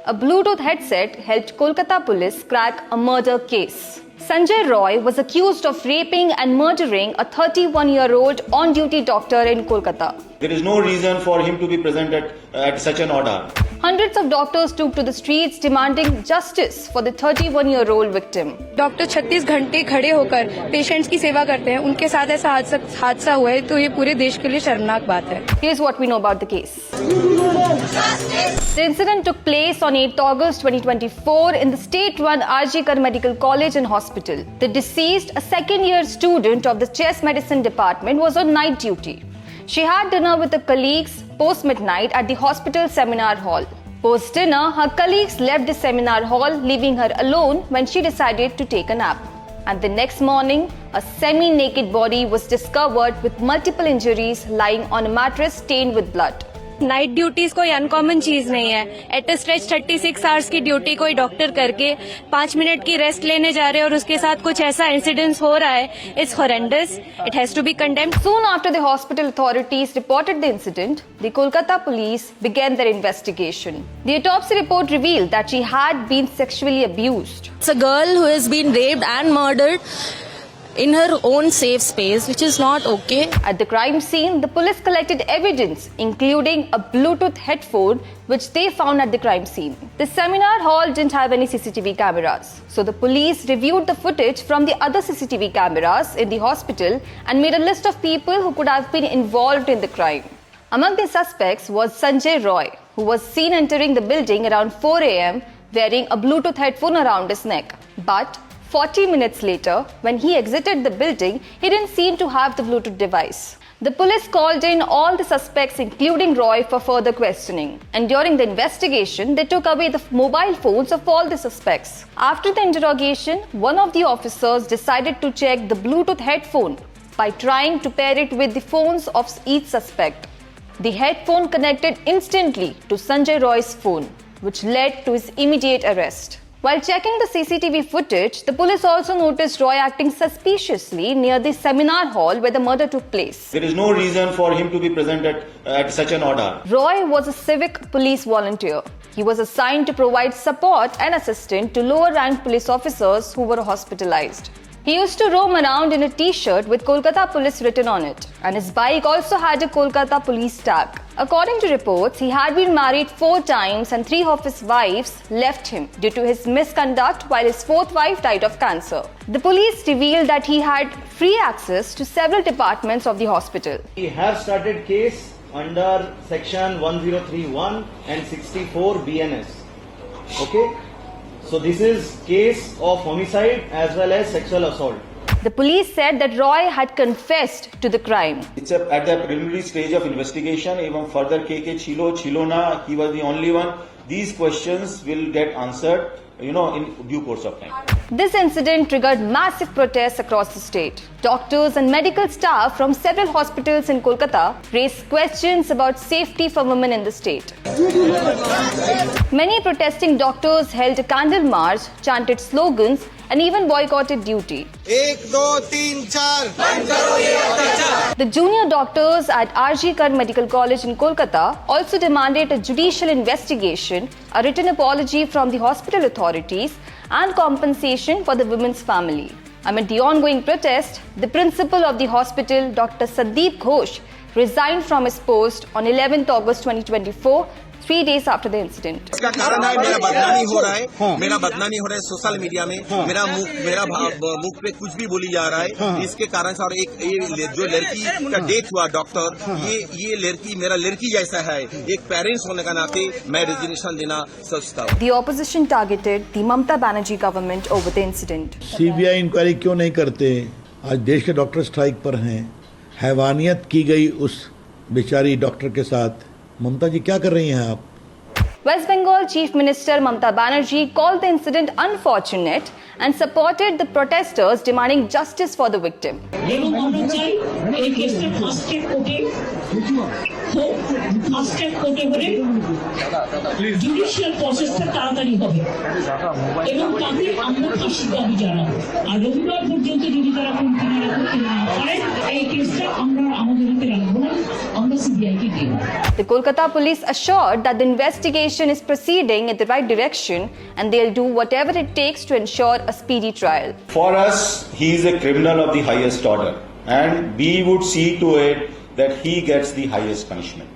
A Bluetooth headset helped Kolkata police crack a murder case. Sanjay Roy was accused of raping and murdering a 31-year-old on-duty doctor in Kolkata. There is no reason for him to be present at such an order. Hundreds of doctors took to the streets demanding justice for the 31-year-old victim. Doctor 36 घंटे खड़े होकर patients की सेवा करते हैं, उनके साथ ऐसा हादसा हुआ है तो ये पूरे देश के लिए शर्मनाक बात है. Here's what we know about the case. The incident took place on 8th August 2024 in the state-run RG Kar Medical College and Hospital. The deceased, a second-year student of the chest medicine department, was on night duty. She had dinner with her colleagues post-midnight at the hospital seminar hall. Post-dinner, her colleagues left the seminar hall, leaving her alone when she decided to take a nap. And the next morning, a semi-naked body was discovered with multiple injuries lying on a mattress stained with blood. Night duties कोई uncommon चीज नहीं है. At a stretch 36 hours की duty कोई doctor करके 5 minute की rest लेने जा रहे हैं और उसके साथ कुछ ऐसा इंसिडेंस हो रहा है. It's horrendous. It has to be condemned. Soon after the hospital authorities reported the incident, the Kolkata police began their investigation. The autopsy report revealed that she had been sexually abused. It's a girl who has been raped and murdered in her own safe space, which is not okay. At the crime scene, the police collected evidence, including a Bluetooth headphone, which they found at the crime scene. The seminar hall didn't have any CCTV cameras, so the police reviewed the footage from the other CCTV cameras in the hospital and made a list of people who could have been involved in the crime. Among the suspects was Sanjay Roy, who was seen entering the building around 4 a.m. wearing a Bluetooth headphone around his neck. But 40 minutes later, when he exited the building, he didn't seem to have the Bluetooth device. The police called in all the suspects, including Roy, for further questioning. And during the investigation, they took away the mobile phones of all the suspects. After the interrogation, one of the officers decided to check the Bluetooth headphone by trying to pair it with the phones of each suspect. The headphone connected instantly to Sanjay Roy's phone, which led to his immediate arrest. While checking the CCTV footage, the police also noticed Roy acting suspiciously near the seminar hall where the murder took place. There is no reason for him to be present at such an order. Roy was a civic police volunteer. He was assigned to provide support and assistance to lower-ranked police officers who were hospitalized. He used to roam around in a t-shirt with Kolkata Police written on it, and his bike also had a Kolkata Police tag. According to reports, he had been married 4 times and 3 of his wives left him due to his misconduct, while his 4th wife died of cancer. The police revealed that he had free access to several departments of the hospital. We have started case under section 1031 and 64 BNS. Okay? So this is case of homicide as well as sexual assault. The police said that Roy had confessed to the crime. It's at the preliminary stage of investigation. Even further ke chilo na, he was the only one. These questions will get answered, in due course of time. This incident triggered massive protests across the state. Doctors and medical staff from several hospitals in Kolkata raised questions about safety for women in the state. Many protesting doctors held a candle march, chanted slogans, and even boycotted duty. 1, 2, 3, 4. The junior doctors at RG Kar Medical College in Kolkata also demanded a judicial investigation, a written apology from the hospital authorities, and compensation for the women's family. Amid the ongoing protest, the principal of the hospital, Dr. Sandeep Ghosh, resigned from his post on 11th August 2024, 3 days after the incident. इसका कारण है मेरा बदनामी हो रहा है. मेरा बदनामी हो रहा है सोशल मीडिया में. मेरा मुख पे कुछ भी बोली जा रहा है. इसके कारण से और एक जो लड़की का डेथ हुआ डॉक्टर, ये लड़की मेरा लड़की जैसा है. एक पेरेंट्स होने का नाते मैं रेजिग्नेशन देना सोचता हूँ. The opposition targeted the Mamata Banerjee government over the incident. CBI inquiry क्यों नहीं करते? आज देश के डॉक्टर स्ट्राइक पर हैं. हैवानियत की गई उस बेचारी डॉक्टर के साथ. ममता जी क्या कर रही हैं आप? West Bengal Chief Minister Mamata Banerjee called the incident unfortunate and supported the protesters demanding justice for the victim. হোক, ফাস্ট ট্র্যাক কোর্টে হলে জুডিশিয়াল প্রসেসটা তাড়াতাড়ি হবে এবং তাতে আমরা ফাঁসির দাবি জানাবো। আর রবিবার পর্যন্ত যদি তারা কিনারা করতে না পারে এই কেসটা আমরা আমাদের হাতে রাখবো না, আমরা সিবিআইকে দিব। The Kolkata police assured that the investigation is proceeding in the right direction and they'll do whatever it takes to ensure a speedy trial. For us, he is a criminal of the highest order, and we would see to it that he gets the highest punishment.